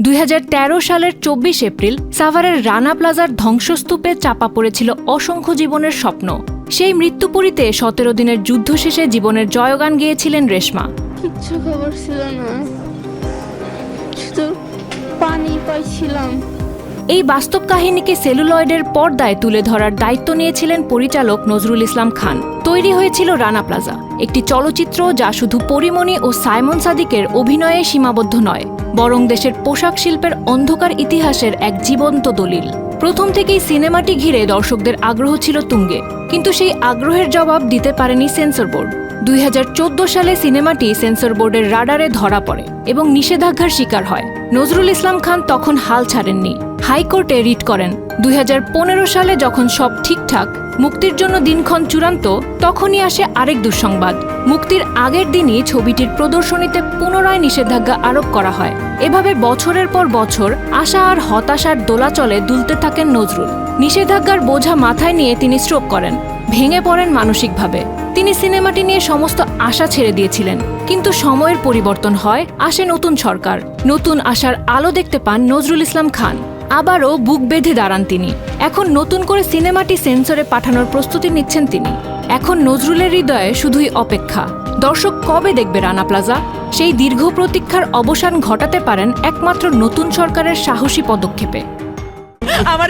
2013 সালের 24 এপ্রিল সাভারের রানা প্লাজার ধ্বংসস্তূপে চাপা পড়েছিল অসংখ্য জীবনের স্বপ্ন। সেই মৃত্যুপুরীতে 17 দিনের যুদ্ধ শেষে জীবনের জয়গান গেয়েছিলেন রেশমা। কিচ্ছু খবর ছিল না, শুধু পানি পাইছিলাম। এই বাস্তব কাহিনীকে সেলুলয়েডের পর্দায় তুলে ধরার দায়িত্ব নিয়েছিলেন পরিচালক নজরুল ইসলাম খান। তৈরি হয়েছিল রানা প্লাজা, একটি চলচ্চিত্র যা শুধু পরিমণি ও সাইমন সাদিকের অভিনয়ে সীমাবদ্ধ নয়, বরং দেশের পোশাক শিল্পের অন্ধকার ইতিহাসের এক জীবন্ত দলিল। প্রথম থেকেই সিনেমাটি ঘিরে দর্শকদের আগ্রহ ছিল তুঙ্গে, কিন্তু সেই আগ্রহের জবাব দিতে পারেনি সেন্সর বোর্ড। 2014 সালে সিনেমাটি সেন্সর বোর্ডের রাডারে ধরা পড়ে এবং নিষেধাজ্ঞার শিকার হয়। নজরুল ইসলাম খান তখন হাল ছাড়েননি, হাইকোর্টে রিট করেন। 2015 সালে যখন সব ঠিকঠাক, মুক্তির জন্য দিনক্ষণ চূড়ান্ত, তখনই আসে আরেক দুঃসংবাদ। মুক্তির আগের দিনই ছবিটির প্রদর্শনীতে পুনরায় নিষেধাজ্ঞা আরোপ করা হয়। এভাবে বছরের পর বছর আশা আর হতাশার দোলাচলে দুলতে থাকেন নজরুল। নিষেধাজ্ঞার বোঝা মাথায় নিয়ে তিনি স্ট্রোক করেন, ভেঙে পড়েন মানসিকভাবে। তিনি সিনেমাটি নিয়ে সমস্ত আশা ছেড়ে দিয়েছিলেন, কিন্তু সময়ের পরিবর্তন হয়, আসে নতুন সরকার। নতুন আশার আলো দেখতে পান নজরুল ইসলাম খান। আবারও বুক বেঁধে দাঁড়ান তিনি। এখন নতুন করে সিনেমাটি সেন্সরে পাঠানোর প্রস্তুতি নিচ্ছেন তিনি। এখন নজরুলের হৃদয়ে শুধুই অপেক্ষা, দর্শক কবে দেখবে রানা প্লাজা। সেই দীর্ঘ প্রতীক্ষার অবসান ঘটাতে পারেন একমাত্র নতুন সরকারের সাহসী পদক্ষেপে। আমার